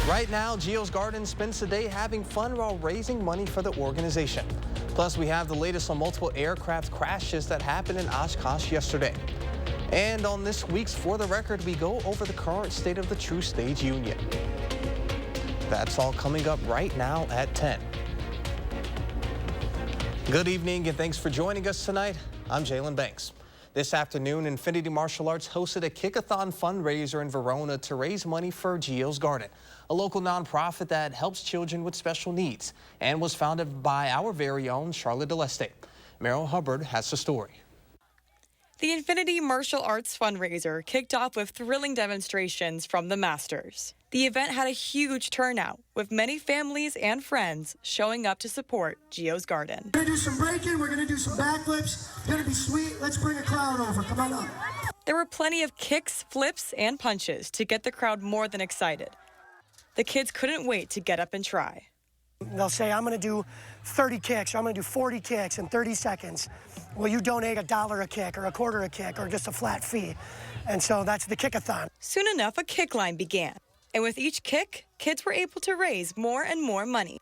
Right now, Geo's Garden spends the day having fun while raising money for the organization. Plus, we have the latest on multiple aircraft crashes that happened in Oshkosh yesterday. And on this week's For the Record, we go over the current state of the True Stage Union. That's all coming up right now at 10. Good evening and thanks for joining us tonight. I'm Jalen Banks. This afternoon, Infinity Martial Arts hosted a Kick-a-thon fundraiser in Verona to raise money for Geo's Garden, a local nonprofit that helps children with special needs and was founded by our very own Charlotte Deleste. Meryl Hubbard has the story. The Infinity Martial Arts fundraiser kicked off with thrilling demonstrations from the Masters. The event had a huge turnout, with many families and friends showing up to support Geo's Garden. We're going to do some breaking, we're going to do some backflips. It's going to be sweet. Let's bring a crowd over. Come on up. There were plenty of kicks, flips, and punches to get the crowd more than excited. The kids couldn't wait to get up and try. They'll say, I'm going to do 30 kicks, or I'm going to do 40 kicks in 30 seconds. Will you donate $1 a kick, or a quarter a kick, or just a flat fee? And so that's the kick-a-thon. Soon enough, a kick line began. And with each kick, kids were able to raise more and more money.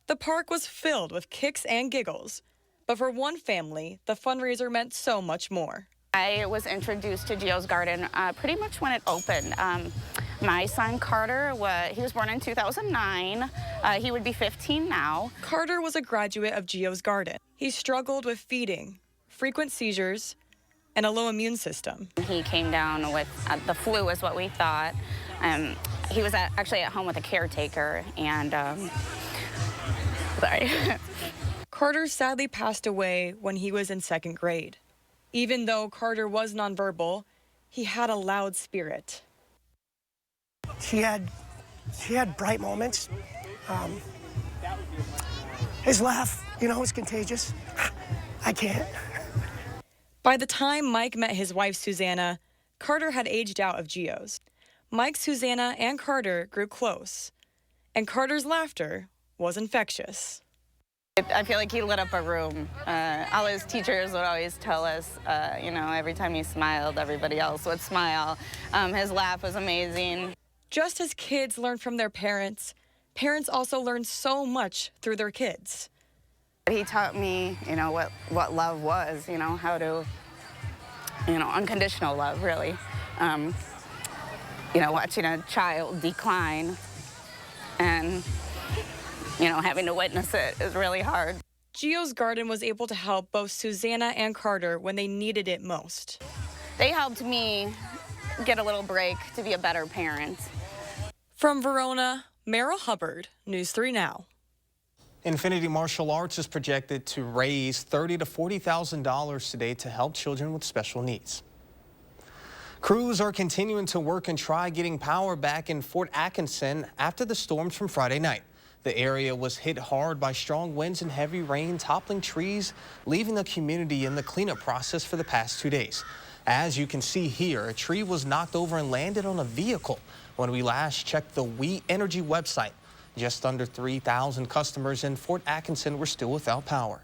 The park was filled with kicks and giggles. But for one family, the fundraiser meant so much more. I was introduced to Geo's Garden pretty much when it opened. My son Carter, he was born in 2009. He would be 15 now. Carter was a graduate of Geo's Garden. He struggled with feeding, frequent seizures, and a low immune system. He came down with the flu is what we thought. He was actually at home with a caretaker, and sorry. Carter sadly passed away when he was in second grade. Even though Carter was nonverbal, he had a loud spirit. He had bright moments. His laugh, is contagious. I can't. By the time Mike met his wife, Susanna, Carter had aged out of Geo's. Mike, Susanna, and Carter grew close, and Carter's laughter was infectious. I feel like he lit up a room. All his teachers would always tell us, every time he smiled, everybody else would smile. His laugh was amazing. Just as kids learn from their parents, parents also learn so much through their kids. He taught me, what love was, how to, unconditional love, really. Watching a child decline and, having to witness it is really hard. Geo's Garden was able to help both Susanna and Carter when they needed it most. They helped me get a little break to be a better parent. From Verona, Meryl Hubbard, News 3 Now. Infinity Martial Arts is projected to raise $30,000 to $40,000 today to help children with special needs. Crews are continuing to work and try getting power back in Fort Atkinson after the storms from Friday night. The area was hit hard by strong winds and heavy rain, toppling trees, leaving the community in the cleanup process for the past 2 days. As you can see here, a tree was knocked over and landed on a vehicle when we last checked the We Energy website. Just under 3,000 customers in Fort Atkinson were still without power.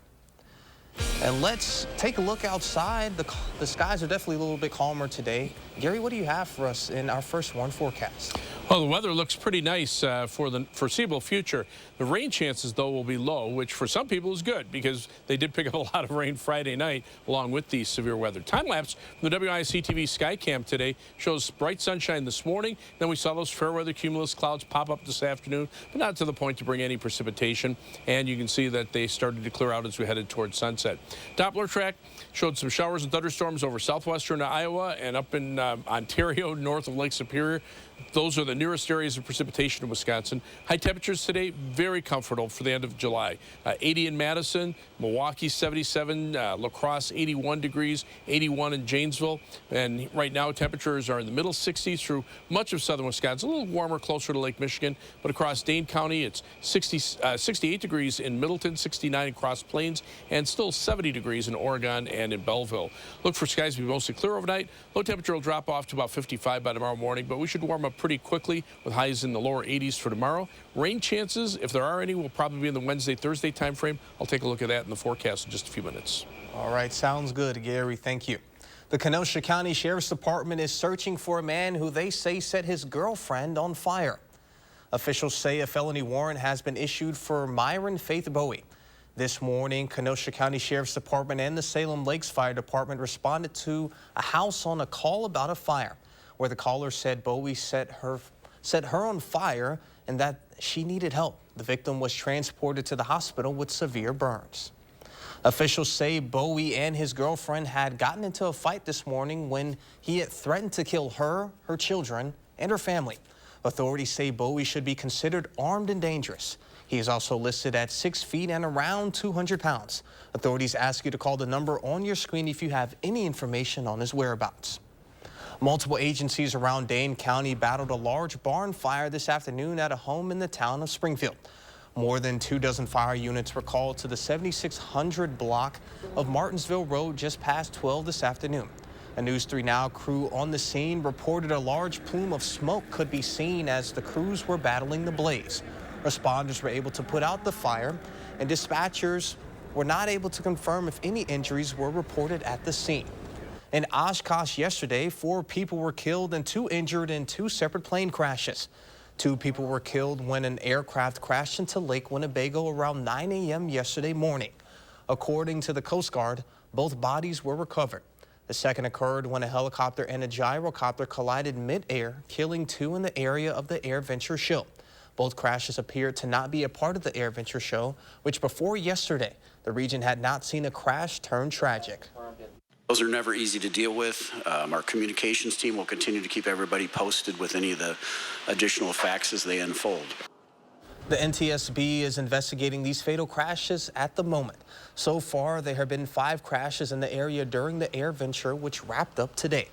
And let's take a look outside. The skies are definitely a little bit calmer today. Gary, what do you have for us in our first warn forecast? Well, the weather looks pretty nice for the foreseeable future. The rain chances, though, will be low, which for some people is good because they did pick up a lot of rain Friday night along with the severe weather. Time-lapse from the WISC-TV Skycam today shows bright sunshine this morning. Then we saw those fair weather cumulus clouds pop up this afternoon, but not to the point to bring any precipitation. And you can see that they started to clear out as we headed towards sunset. Doppler track showed some showers and thunderstorms over southwestern Iowa and up in Ontario, north of Lake Superior. Those are the nearest areas of precipitation in Wisconsin. High temperatures today, very comfortable for the end of July. 80 in Madison, Milwaukee 77, La Crosse 81 degrees, 81 in Janesville. And right now temperatures are in the middle 60s through much of southern Wisconsin. A little warmer closer to Lake Michigan, but across Dane County it's 68 degrees in Middleton, 69 in Cross Plains, and still 70 degrees in Oregon and in Belleville. Look for skies to be mostly clear overnight. Low temperature will drop off to about 55 by tomorrow morning, but we should warm up pretty quickly with highs in the lower 80s for tomorrow. Rain chances, if there are any, will probably be in the Wednesday, Thursday time frame. I'll take a look at that in the forecast in just a few minutes. All right, sounds good, Gary. Thank you. The Kenosha County Sheriff's Department is searching for a man who they say set his girlfriend on fire. Officials say a felony warrant has been issued for Myron Faith Bowie. This morning, Kenosha County Sheriff's Department and the Salem Lakes Fire Department responded to a house on a call about a fire, where the caller said Bowie set her on fire and that she needed help. The victim was transported to the hospital with severe burns. Officials say Bowie and his girlfriend had gotten into a fight this morning when he had threatened to kill her, her children, and her family. Authorities say Bowie should be considered armed and dangerous. He is also listed at 6 feet and around 200 pounds. Authorities ask you to call the number on your screen if you have any information on his whereabouts. Multiple agencies around Dane County battled a large barn fire this afternoon at a home in the town of Springfield. More than 24 fire units were called to the 7600 block of Martinsville Road just past 12 this afternoon. A News 3 Now crew on the scene reported a large plume of smoke could be seen as the crews were battling the blaze. Responders were able to put out the fire, and dispatchers were not able to confirm if any injuries were reported at the scene. In Oshkosh yesterday, 4 people were killed and 2 injured in 2 separate plane crashes. 2 people were killed when an aircraft crashed into Lake Winnebago around 9 a.m. yesterday morning. According to the Coast Guard, both bodies were recovered. The second occurred when a helicopter and a gyrocopter collided mid-air, killing 2 in the area of the AirVenture show. Both crashes appeared to not be a part of the AirVenture show, which before yesterday, the region had not seen a crash turn tragic. Those are never easy to deal with. Our communications team will continue to keep everybody posted with any of the additional facts as they unfold. The NTSB is investigating these fatal crashes at the moment. So far, there have been 5 crashes in the area during the AirVenture, which wrapped up today.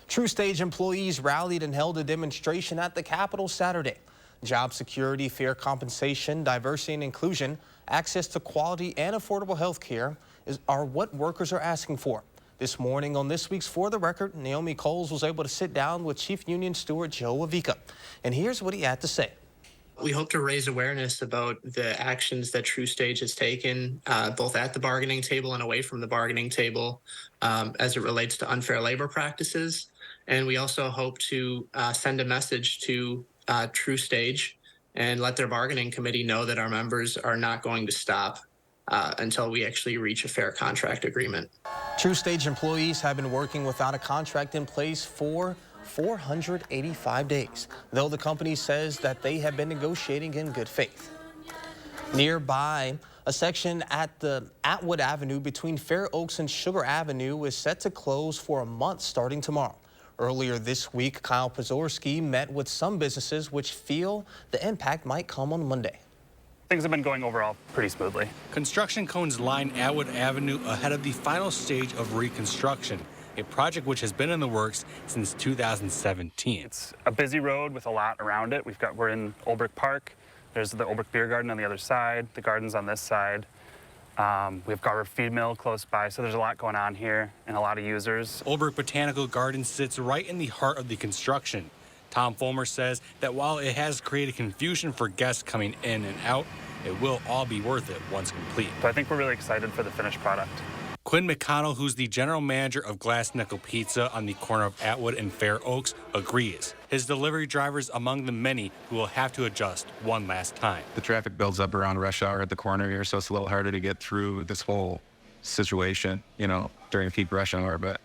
TruStage employees rallied and held a demonstration at the Capitol Saturday. Job security, fair compensation, diversity and inclusion, access to quality and affordable health care are what workers are asking for. This morning on this week's For the Record, Naomi Coles was able to sit down with Chief Union Steward Joe Avica. And here's what he had to say. We hope to raise awareness about the actions that TruStage has taken, both at the bargaining table and away from the bargaining table, as it relates to unfair labor practices. And we also hope to send a message to TruStage and let their bargaining committee know that our members are not going to stop until we actually reach a fair contract agreement. TruStage employees have been working without a contract in place for 485 days, though the company says that they have been negotiating in good faith. Nearby, a section at the Atwood Avenue between Fair Oaks and Sugar Avenue is set to close for a month starting tomorrow. Earlier this week, Kyle Pazorski met with some businesses which feel the impact might come on Monday. Things have been going overall pretty smoothly. Construction cones line Atwood Avenue ahead of the final stage of reconstruction, a project which has been in the works since 2017. It's a busy road with a lot around it. We're in Old Brick Park. There's the Old Brick Beer Garden on the other side, the gardens on this side. We've got our feed mill close by, so there's a lot going on here and a lot of users. Old Brick Botanical Garden sits right in the heart of the construction. Tom Fulmer says that while it has created confusion for guests coming in and out, it will all be worth it once complete. So I think we're really excited for the finished product. Quinn McConnell, who's the general manager of Glass Nickel Pizza on the corner of Atwood and Fair Oaks, agrees. His delivery drivers among the many who will have to adjust one last time. The traffic builds up around rush hour at the corner here, so it's a little harder to get through this whole situation, during peak rush hour, but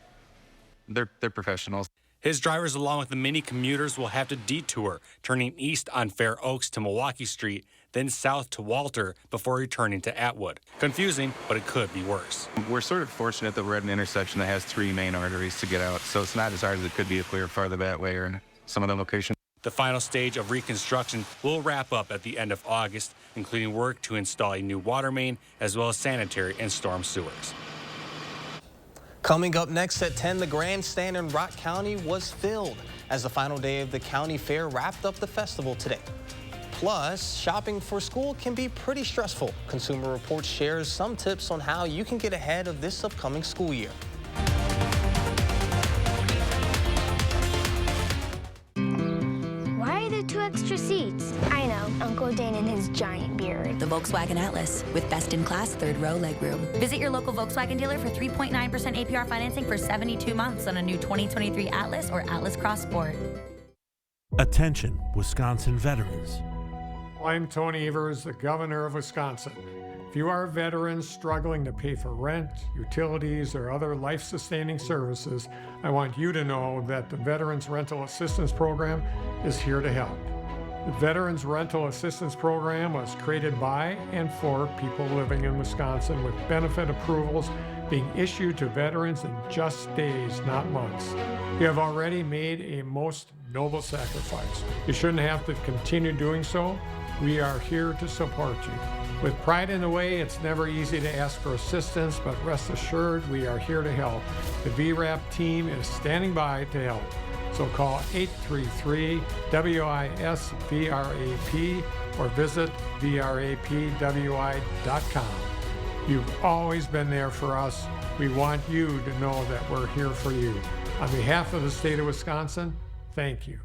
they're professionals. His drivers, along with the many commuters, will have to detour, turning east on Fair Oaks to Milwaukee Street, then south to Walter before returning to Atwood. Confusing, but it could be worse. We're sort of fortunate that we're at an intersection that has 3 main arteries to get out, so it's not as hard as it could be if we were farther that way or in some of the locations. The final stage of reconstruction will wrap up at the end of August, including work to install a new water main, as well as sanitary and storm sewers. Coming up next at 10, the grandstand in Rock County was filled as the final day of the county fair wrapped up the festival today. Plus, shopping for school can be pretty stressful. Consumer Reports shares some tips on how you can get ahead of this upcoming school year. Why are there 2 extra seats? I know, Uncle Dane and his giant beard. The Volkswagen Atlas with best-in-class third-row legroom. Visit your local Volkswagen dealer for 3.9% APR financing for 72 months on a new 2023 Atlas or Atlas Cross Sport. Attention, Wisconsin veterans. I'm Tony Evers, the governor of Wisconsin. If you are a veteran struggling to pay for rent, utilities, or other life-sustaining services, I want you to know that the Veterans Rental Assistance Program is here to help. The Veterans Rental Assistance Program was created by and for people living in Wisconsin, with benefit approvals being issued to veterans in just days, not months. You have already made a most noble sacrifice. You shouldn't have to continue doing so. We are here to support you. With pride in the way, it's never easy to ask for assistance, but rest assured we are here to help. The VRAP team is standing by to help. So call 833-WISC-VRAP or visit vrapwi.com. You've always been there for us. We want you to know that we're here for you. On behalf of the state of Wisconsin, thank you.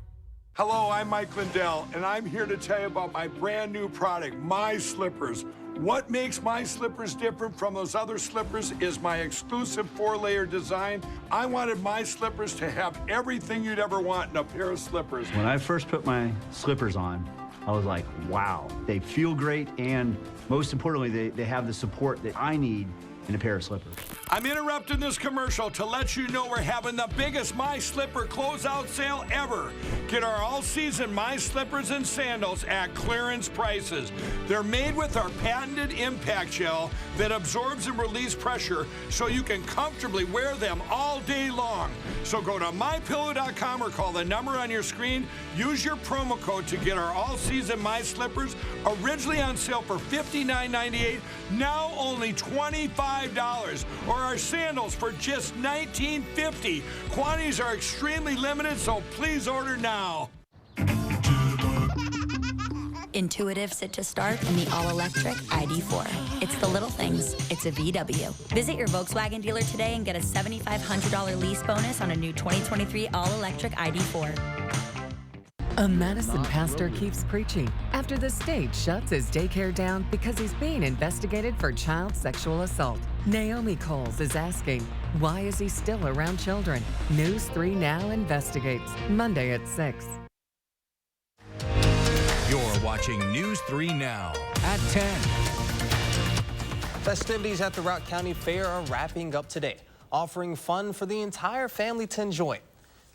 Hello, I'm Mike Lindell, and I'm here to tell you about my brand new product, My Slippers. What makes My Slippers different from those other slippers is my exclusive 4-layer design. I wanted My Slippers to have everything you'd ever want in a pair of slippers. When I first put my slippers on, I was like, wow, they feel great, and most importantly, they have the support that I need in a pair of slippers. I'm interrupting this commercial to let you know we're having the biggest My Slipper closeout sale ever. Get our all-season My Slippers and sandals at clearance prices. They're made with our patented impact gel that absorbs and releases pressure so you can comfortably wear them all day long. So go to mypillow.com or call the number on your screen. Use your promo code to get our all-season My Slippers, originally on sale for $59.98, now only $25, or our sandals for just $19.50. Quantities are extremely limited, so please order now. Intuitive sit to start and the all-electric ID4. It's the little things. It's a VW. Visit your Volkswagen dealer today and get a $7,500 lease bonus on a new 2023 all-electric ID4. A Madison pastor keeps preaching after the state shuts his daycare down because he's being investigated for child sexual assault. Naomi Coles is asking, why is he still around children? News 3 Now investigates, Monday at 6. You're watching News 3 Now at 10. Festivities at the Routt County Fair are wrapping up today, offering fun for the entire family to enjoy.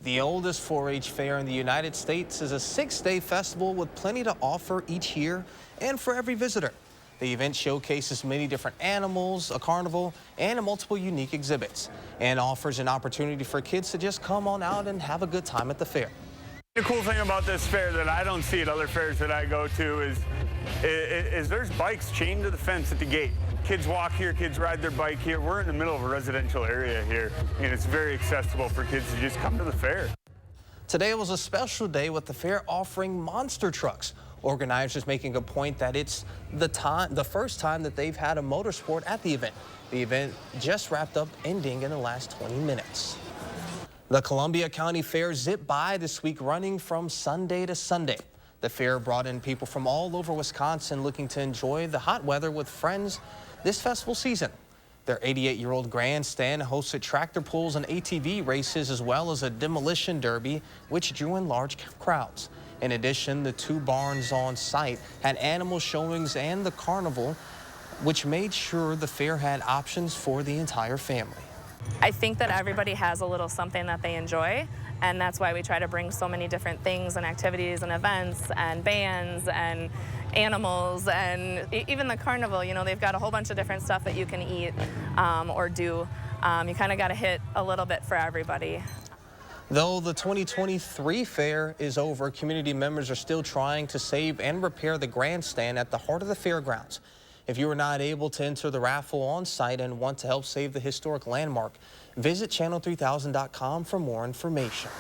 The oldest 4-H fair in the United States is a 6-day festival with plenty to offer each year and for every visitor. The event showcases many different animals, a carnival, and multiple unique exhibits, and offers an opportunity for kids to just come on out and have a good time at the fair. The cool thing about this fair that I don't see at other fairs that I go to is there's bikes chained to the fence at the gate. Kids walk here, kids ride their bike here. We're in the middle of a residential area here, and it's very accessible for kids to just come to the fair. Today was a special day with the fair offering monster trucks. Organizers making a point that it's the first time that they've had a motorsport at the event. The event just wrapped up, ending in the last 20 minutes. The Columbia County Fair zipped by this week, running from Sunday to Sunday. The fair brought in people from all over Wisconsin looking to enjoy the hot weather with friends this festival season. Their 88-year-old grandstand hosted tractor pulls and ATV races, as well as a demolition derby, which drew in large crowds. In addition, the 2 barns on site had animal showings and the carnival, which made sure the fair had options for the entire family. I think that everybody has a little something that they enjoy, and that's why we try to bring so many different things and activities and events and bands and animals, and even the carnival. You know, they've got a whole bunch of different stuff that you can eat or do. You kind of got to hit a little bit for everybody. Though the 2023 fair is over, community members are still trying to save and repair the grandstand at the heart of the fairgrounds. If you are not able to enter the raffle on site and want to help save the historic landmark, visit channel3000.com for more information.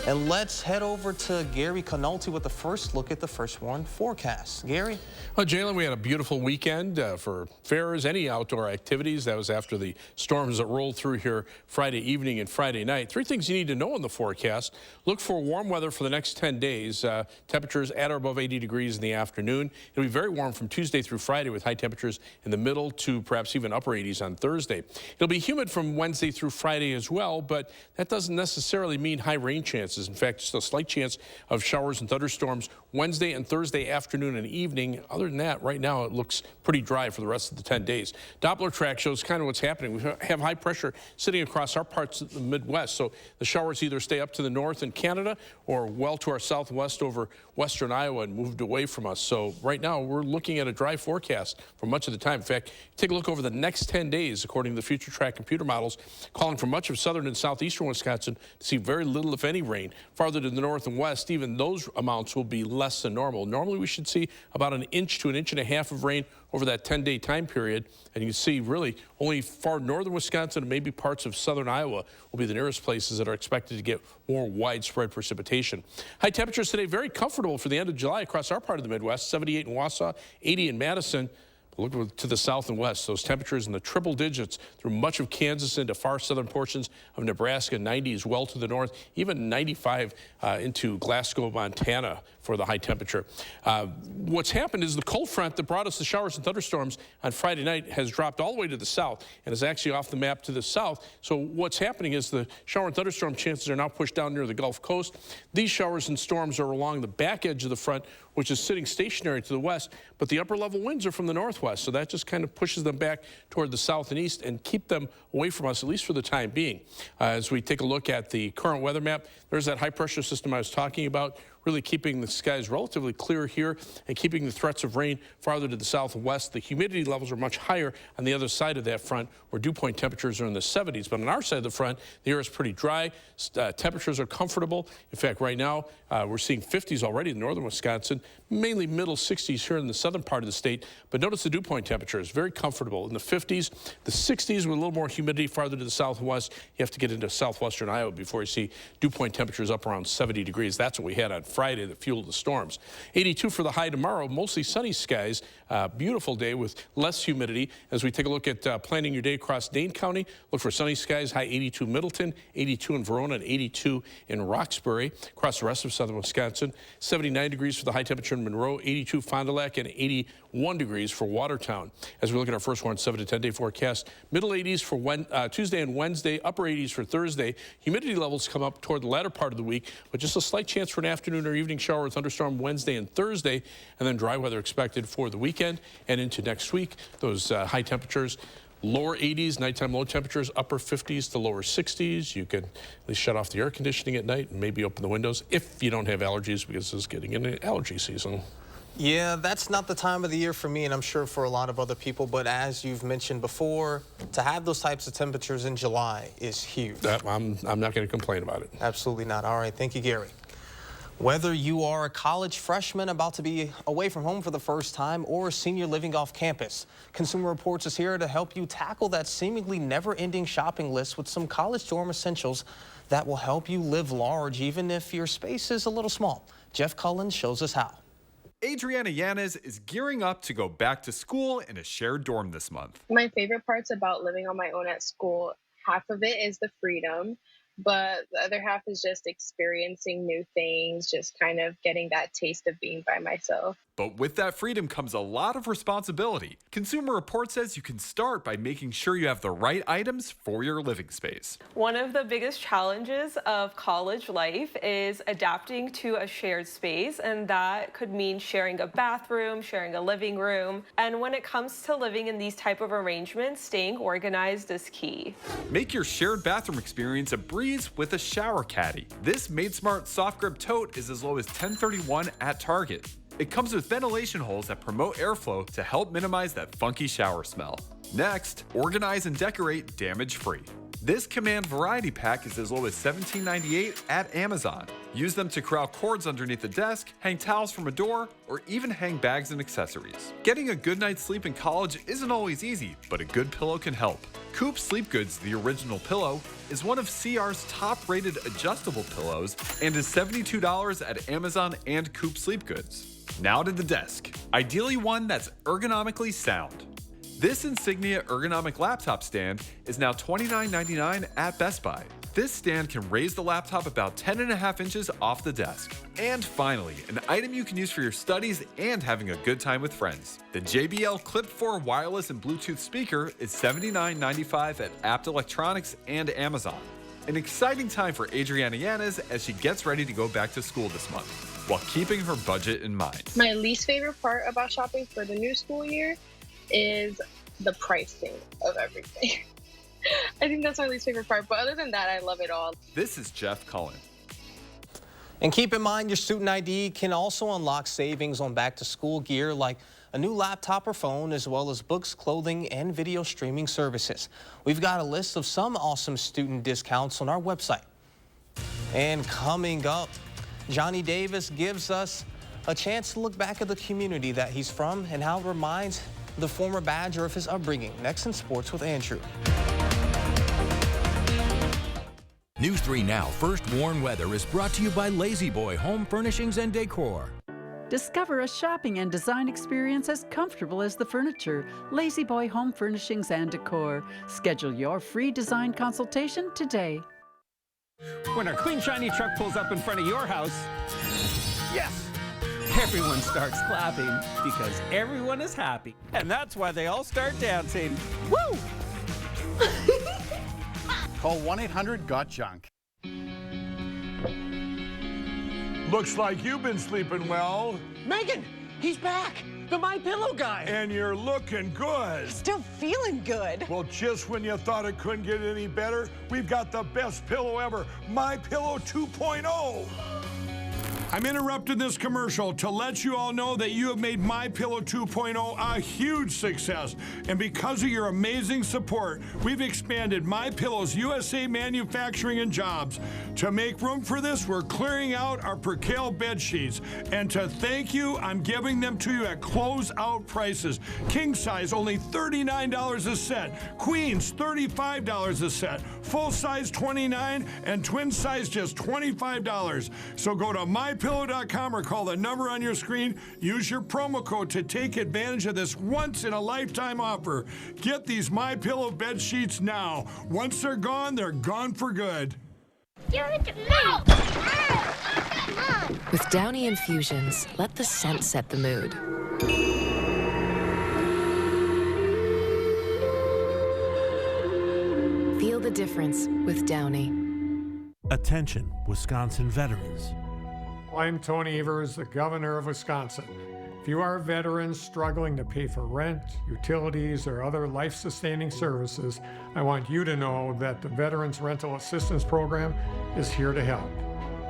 And let's head over to Gary Canolti with the first look at the First Warn forecast. Gary? Well, Jalen, we had a beautiful weekend for fairs, any outdoor activities. That was after the storms that rolled through here Friday evening and Friday night. 3 things you need to know in the forecast. Look for warm weather for the next 10 days. Temperatures at or above 80 degrees in the afternoon. It'll be very warm from Tuesday through Friday with high temperatures in the middle to perhaps even upper 80s on Thursday. It'll be humid from Wednesday through Friday as well, but that doesn't necessarily mean high rain chances. chances. In fact, just a slight chance of showers and thunderstorms Wednesday and Thursday afternoon and evening. Other than that, right now it looks pretty dry for the rest of the 10 days. Doppler track shows kind of what's happening. We have high pressure sitting across our parts of the Midwest, so the showers either stay up to the north in Canada or well to our southwest over western Iowa and moved away from us. So right now we're looking at a dry forecast for much of the time. In fact, take a look over the next 10 days, according to the Future Track computer models, calling for much of southern and southeastern Wisconsin to see very little, if any, rain. Farther to the north and west, even those amounts will be less than normal. Normally we should see about an inch to an inch and a half of rain over that 10-day time period. And you can see really only far northern Wisconsin and maybe parts of southern Iowa will be the nearest places that are expected to get more widespread precipitation. High temperatures today, very comfortable for the end of July across our part of the Midwest, 78 in Wausau, 80 in Madison. Look to the south and west. Those temperatures in the triple digits through much of Kansas into far southern portions of Nebraska, 90s well to the north, even 95 into Glasgow, Montana for the high temperature. What's happened is the cold front that brought us the showers and thunderstorms on Friday night has dropped all the way to the south and is actually off the map to the south. So what's happening is the shower and thunderstorm chances are now pushed down near the Gulf Coast. These showers and storms are along the back edge of the front, which is sitting stationary to the west, but the upper level winds are from the northwest, so that just kind of pushes them back toward the south and east and keep them away from us, at least for the time being. As we take a look at the current weather map, there's that high pressure system I was talking about, really keeping the skies relatively clear here and keeping the threats of rain farther to the south and west. The humidity levels are much higher on the other side of that front, where dew point temperatures are in the 70s. But on our side of the front, the air is pretty dry. Temperatures are comfortable. In fact, right now, we're seeing 50s already in northern Wisconsin, mainly middle 60s here in the southern part of the state. But notice the dew point temperature is very comfortable in the 50s, the 60s with a little more humidity farther to the southwest. You have to get into southwestern Iowa before you see dew point temperatures up around 70 degrees. That's what we had on Friday that fueled the storms. 82 for the high tomorrow, mostly sunny skies. Beautiful day with less humidity. As we take a look at planning your day across Dane County, look for sunny skies, high 82 Middleton, 82 in Verona, and 82 in Roxbury. Across the rest of southern Wisconsin, 79 degrees for the high temperature in Monroe, 82 Fond du Lac, and 81 degrees for Watertown. As we look at our first one, 7 to 10 day forecast, middle 80s for Tuesday and Wednesday, upper 80s for Thursday. Humidity levels come up toward the latter part of the week, but just a slight chance for an afternoon or evening shower or thunderstorm Wednesday and Thursday, and then dry weather expected for the weekend and into next week. Those high temperatures, lower 80s, nighttime low temperatures, upper 50s to lower 60s. You can at least shut off the air conditioning at night and maybe open the windows if you don't have allergies, because it's getting into allergy season. Yeah, that's not the time of the year for me, and I'm sure for a lot of other people. But as you've mentioned before, to have those types of temperatures in July is huge. I'm not going to complain about it. Absolutely not. All right, thank you, Gary. Whether you are a college freshman about to be away from home for the first time or a senior living off campus, Consumer Reports is here to help you tackle that seemingly never-ending shopping list with some college dorm essentials that will help you live large even if your space is a little small. Jeff Cullen shows us how. Adriana Yanez is gearing up to go back to school in a shared dorm this month. My favorite parts about living on my own at school, half of it is the freedom, but the other half is just experiencing new things, just kind of getting that taste of being by myself. But with that freedom comes a lot of responsibility. Consumer Report says you can start by making sure you have the right items for your living space. One of the biggest challenges of college life is adapting to a shared space, and that could mean sharing a bathroom, sharing a living room. And when it comes to living in these type of arrangements, staying organized is key. Make your shared bathroom experience a breeze with a shower caddy. This Made Smart soft grip tote is as low as $10.31 at Target. It comes with ventilation holes that promote airflow to help minimize that funky shower smell. Next, organize and decorate damage-free. This Command Variety Pack is as low as $17.98 at Amazon. Use them to corral cords underneath the desk, hang towels from a door, or even hang bags and accessories. Getting a good night's sleep in college isn't always easy, but a good pillow can help. Coop Sleep Goods, the original pillow, is one of CR's top-rated adjustable pillows and is $72 at Amazon and Coop Sleep Goods. Now to the desk, ideally one that's ergonomically sound. This Insignia ergonomic laptop stand is now $29.99 at Best Buy. This stand can raise the laptop about 10.5 inches off the desk. And finally, an item you can use for your studies and having a good time with friends. The JBL Clip 4 wireless and Bluetooth speaker is $79.95 at Apt Electronics and Amazon. An exciting time for Adriana Yanez as she gets ready to go back to school this month, while keeping her budget in mind. My least favorite part about shopping for the new school year is the pricing of everything. I think that's my least favorite part, but other than that, I love it all. This is Jeff Cullen. And keep in mind, your student ID can also unlock savings on back-to-school gear like a new laptop or phone, as well as books, clothing, and video streaming services. We've got a list of some awesome student discounts on our website. And coming up, Johnny Davis gives us a chance to look back at the community that he's from and how it reminds the former Badger of his upbringing. Next in Sports with Andrew. News 3 Now First Warn Weather is brought to you by Lazy Boy Home Furnishings and Decor. Discover a shopping and design experience as comfortable as the furniture. Lazy Boy Home Furnishings and Decor. Schedule your free design consultation today. When our clean, shiny truck pulls up in front of your house, yes! Everyone starts clapping because everyone is happy. And that's why they all start dancing. Woo! Call 1-800-GOT-JUNK. Looks like you've been sleeping well. Megan, he's back. The My Pillow guy. And you're looking good. Still feeling good. Well, just when you thought it couldn't get any better, we've got the best pillow ever, My Pillow 2.0. I'm interrupting this commercial to let you all know that you have made My Pillow 2.0 a huge success. And because of your amazing support, we've expanded My Pillow's USA manufacturing and jobs. To make room for this, we're clearing out our Percale bed sheets. And to thank you, I'm giving them to you at closeout prices. King size, only $39 a set. Queens, $35 a set. Full size, $29, and twin size, just $25. So go to mypillow.com or call the number on your screen. Use your promo code to take advantage of this once-in-a-lifetime offer. Get these My Pillow bed sheets now. Once they're gone for good. With Downy Infusions, let the scent set the mood. Feel the difference with Downy. Attention, Wisconsin veterans. I'm Tony Evers, the governor of Wisconsin. If you are a veteran struggling to pay for rent, utilities, or other life-sustaining services, I want you to know that the Veterans Rental Assistance Program is here to help.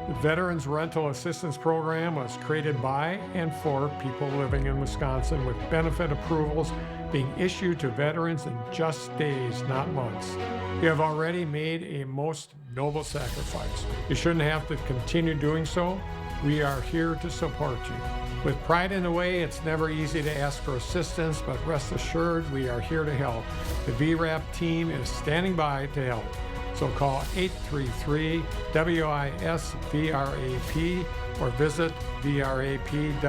The Veterans Rental Assistance Program was created by and for people living in Wisconsin, with benefit approvals being issued to veterans in just days, not months. You have already made a most noble sacrifice. You shouldn't have to continue doing so. We are here to support you. With pride in the way, it's never easy to ask for assistance, but rest assured we are here to help. The VRAP team is standing by to help. So call 833-WISC-VRAP or visit vrapwi.com.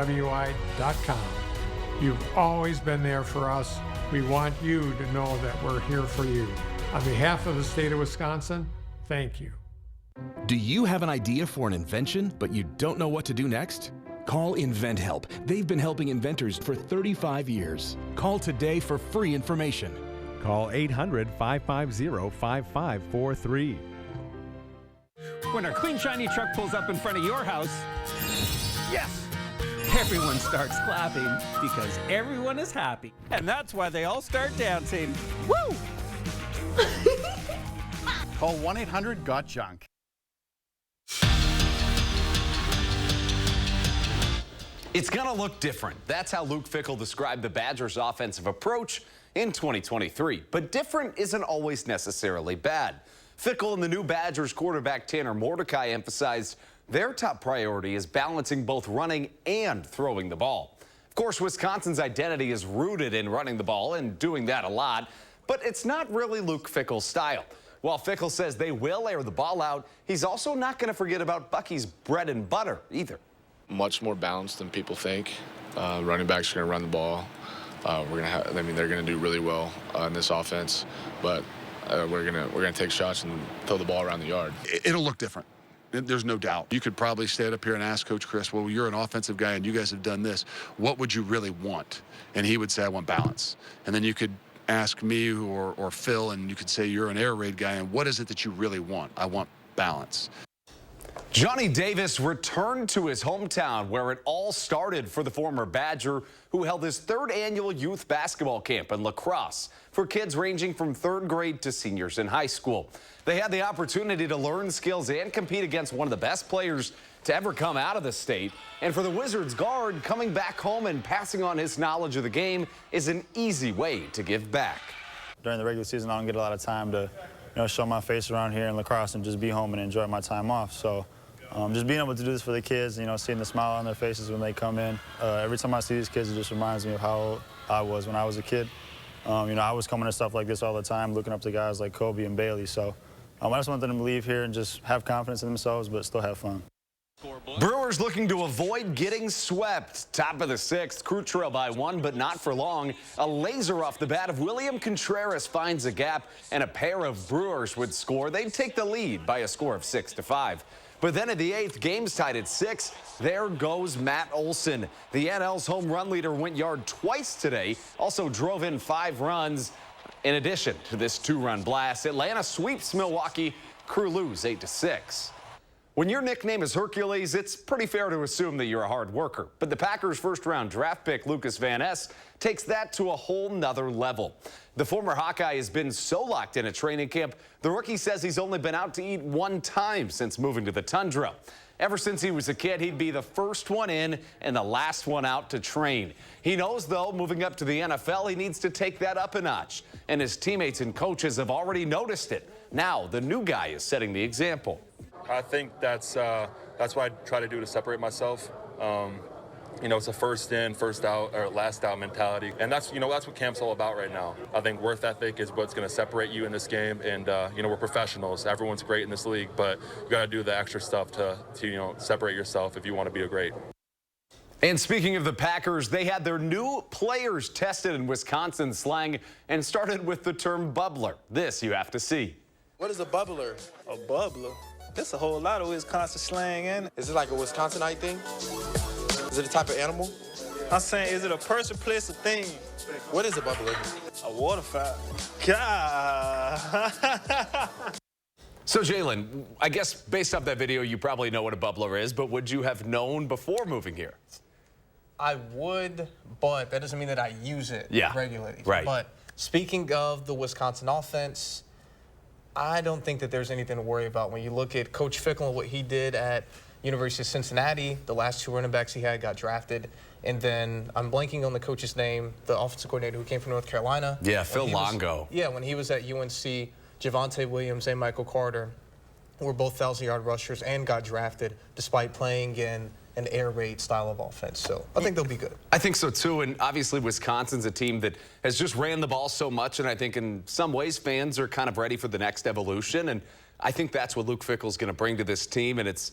You've always been there for us. We want you to know that we're here for you. On behalf of the state of Wisconsin, thank you. Do you have an idea for an invention, but you don't know what to do next? Call InventHelp. They've been helping inventors for 35 years. Call today for free information. Call 800-550-5543. When our clean, shiny truck pulls up in front of your house, yes! Everyone starts clapping because everyone is happy. And that's why they all start dancing. Woo! Call 1-800-GOT-JUNK. It's going to look different. That's how Luke Fickell described the Badgers' offensive approach in 2023. But different isn't always necessarily bad. Fickell and the new Badgers quarterback Tanner Mordecai emphasized their top priority is balancing both running and throwing the ball. Of course, Wisconsin's identity is rooted in running the ball and doing that a lot, but it's not really Luke Fickell's style. While Fickell says they will air the ball out, he's also not going to forget about Bucky's bread and butter either. Much more balanced than people think. Running backs are going to run the ball. They're going to do really well in this offense, but we're going to take shots and throw the ball around the yard. It'll look different. There's no doubt. You could probably stand up here and ask Coach Chris, well, you're an offensive guy and you guys have done this. What would you really want? And he would say, I want balance. And then you could ask me or Phil, and you could say you're an air raid guy, and what is it that you really want? I want balance. Johnny Davis returned to his hometown where it all started for the former Badger, who held his 3rd annual youth basketball camp in La Crosse for kids ranging from 3rd grade to seniors in high school. They had the opportunity to learn skills and compete against one of the best players to ever come out of the state. And for the Wizards guard, coming back home and passing on his knowledge of the game is an easy way to give back. During the regular season, I don't get a lot of time to, show my face around here in La Crosse and just be home and enjoy my time off. So just being able to do this for the kids, seeing the smile on their faces when they come in. Every time I see these kids, it just reminds me of how I was when I was a kid. I was coming to stuff like this all the time, looking up to guys like Kobe and Bailey. So I just want them to leave here and just have confidence in themselves, but still have fun. Brewers looking to avoid getting swept. Top of the 6th, Crew trail by 1, but not for long. A laser off the bat of William Contreras finds a gap, and a pair of Brewers would score. They'd take the lead by a score of 6-5. But then in the 8th, game's tied at 6. There goes Matt Olson. The NL's home run leader went yard twice today, also drove in 5 runs. In addition to this 2-run blast, Atlanta sweeps Milwaukee. Crew lose 8-6. When your nickname is Hercules, it's pretty fair to assume that you're a hard worker. But the Packers' first-round draft pick, Lucas Van Ness, takes that to a whole nother level. The former Hawkeye has been so locked in at training camp, the rookie says he's only been out to eat 1 time since moving to the tundra. Ever since he was a kid, he'd be the first one in and the last one out to train. He knows, though, moving up to the NFL, he needs to take that up a notch. And his teammates and coaches have already noticed it. Now, the new guy is setting the example. I think that's what I try to do to separate myself. It's a first in, first out, or last out mentality. And that's what camp's all about right now. I think work ethic is what's going to separate you in this game. And, we're professionals. Everyone's great in this league, but you got to do the extra stuff to separate yourself if you want to be a great. And speaking of the Packers, they had their new players tested in Wisconsin slang and started with the term bubbler. This you have to see. What is a bubbler? A bubbler? There's a whole lot of Wisconsin slang in it. Is it like a Wisconsinite thing? Is it a type of animal? I'm saying, is it a person, place, or thing? What is a bubbler? A waterfowl. God. So, Jalen, I guess based off that video, you probably know what a bubbler is, but would you have known before moving here? I would, but that doesn't mean that I use it regularly. Right. But speaking of the Wisconsin offense, I don't think that there's anything to worry about. When you look at Coach Fickell and what he did at University of Cincinnati, the last 2 running backs he had got drafted. And then I'm blanking on the coach's name, the offensive coordinator who came from North Carolina. Yeah, Phil Longo. When he was at UNC, Javonte Williams and Michael Carter were both 1,000-yard rushers and got drafted despite playing in an air raid style of offense. So I think they'll be good. I think so, too. And obviously, Wisconsin's a team that has just ran the ball so much. And I think in some ways, fans are kind of ready for the next evolution. And I think that's what Luke Fickell's going to bring to this team. And it's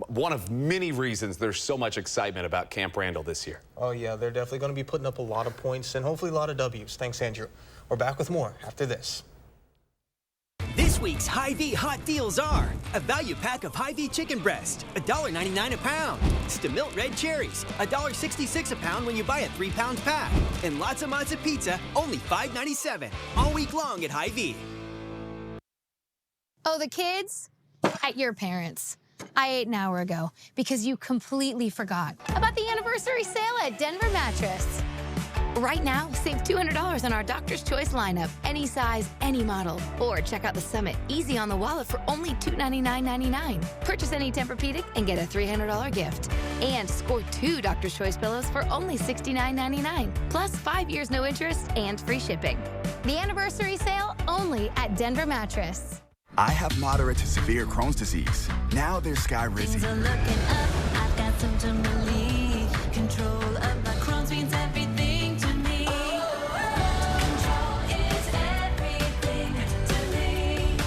one of many reasons there's so much excitement about Camp Randall this year. Oh, yeah, they're definitely going to be putting up a lot of points and hopefully a lot of W's. Thanks, Andrew. We're back with more after this. This week's Hy-Vee hot deals are a value pack of Hy-Vee chicken breast, $1.99 a pound. DeMilt red cherries, $1.66 a pound when you buy a 3-pound pack. And lots of Mazza pizza, only $5.97. All week long at Hy-Vee. Oh, the kids? At your parents'. I ate an hour ago because you completely forgot about the anniversary sale at Denver Mattress. Right now, save $200 on our Doctor's Choice lineup, any size, any model. Or check out the Summit, easy on the wallet for only $299.99. Purchase any Tempur-Pedic and get a $300 gift. And score 2 Doctor's Choice pillows for only $69.99. Plus 5 years no interest and free shipping. The anniversary sale only at Denver Mattress. I have moderate to severe Crohn's disease. Now there's Skyrizi. I've got symptom relief. Control of my Crohn's means everything to me. Control is everything to me.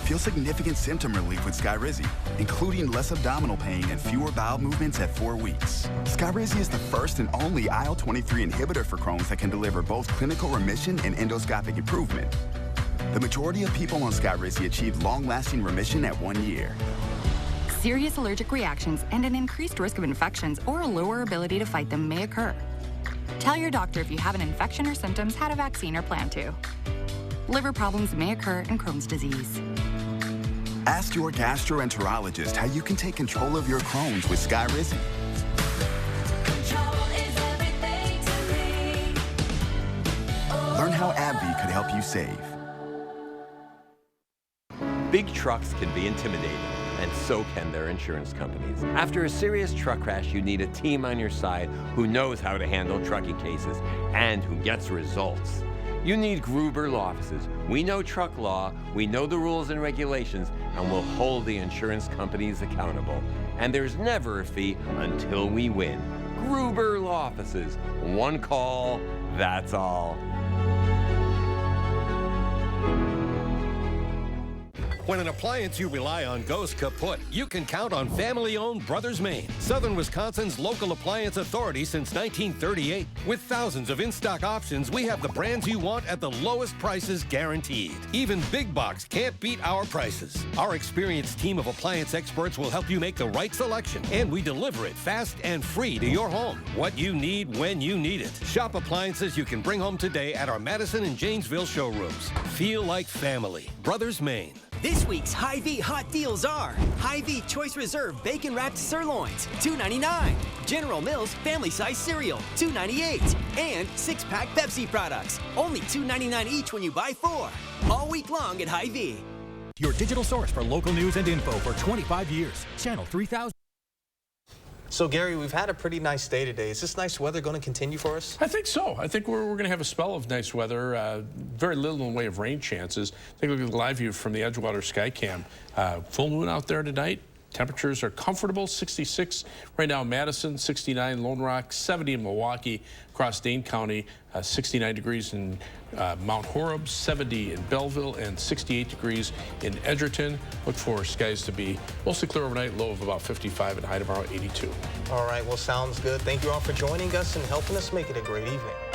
Feel significant symptom relief with Skyrizi, including less abdominal pain and fewer bowel movements at 4 weeks. Skyrizi is the first and only IL-23 inhibitor for Crohn's that can deliver both clinical remission and endoscopic improvement. The majority of people on Skyrizi achieve long-lasting remission at 1 year. Serious allergic reactions and an increased risk of infections or a lower ability to fight them may occur. Tell your doctor if you have an infection or symptoms, had a vaccine, or plan to. Liver problems may occur in Crohn's disease. Ask your gastroenterologist how you can take control of your Crohn's with Skyrizi. Learn how AbbVie could help you save. Big trucks can be intimidating, and so can their insurance companies. After a serious truck crash, you need a team on your side who knows how to handle trucking cases and who gets results. You need Gruber Law Offices. We know truck law, we know the rules and regulations, and we'll hold the insurance companies accountable. And there's never a fee until we win. Gruber Law Offices. One call, that's all. When an appliance you rely on goes kaput, you can count on family-owned Brothers Maine, Southern Wisconsin's local appliance authority since 1938. With thousands of in-stock options, we have the brands you want at the lowest prices guaranteed. Even big box can't beat our prices. Our experienced team of appliance experts will help you make the right selection, and we deliver it fast and free to your home. What you need when you need it. Shop appliances you can bring home today at our Madison and Janesville showrooms. Feel like family. Brothers Maine. This week's Hy-Vee hot deals are Hy-Vee Choice Reserve Bacon Wrapped Sirloins, $2.99. General Mills Family Size Cereal, $2.98. And 6-pack Pepsi products, only $2.99 each when you buy 4. All week long at Hy-Vee. Your digital source for local news and info for 25 years. Channel 3000. So, Gary, we've had a pretty nice day today. Is this nice weather going to continue for us? I think so. I think we're going to have a spell of nice weather. Very little in the way of rain chances. Take a look at the live view from the Edgewater Skycam. Full moon out there tonight. Temperatures are comfortable, 66 right now in Madison, 69 Lone Rock, 70 in Milwaukee, across Dane County, 69 degrees in Mount Horeb, 70 in Belleville, and 68 degrees in Edgerton. Look for skies to be mostly clear overnight, low of about 55 and high tomorrow 82. All right, well, sounds good. Thank you all for joining us and helping us make it a great evening.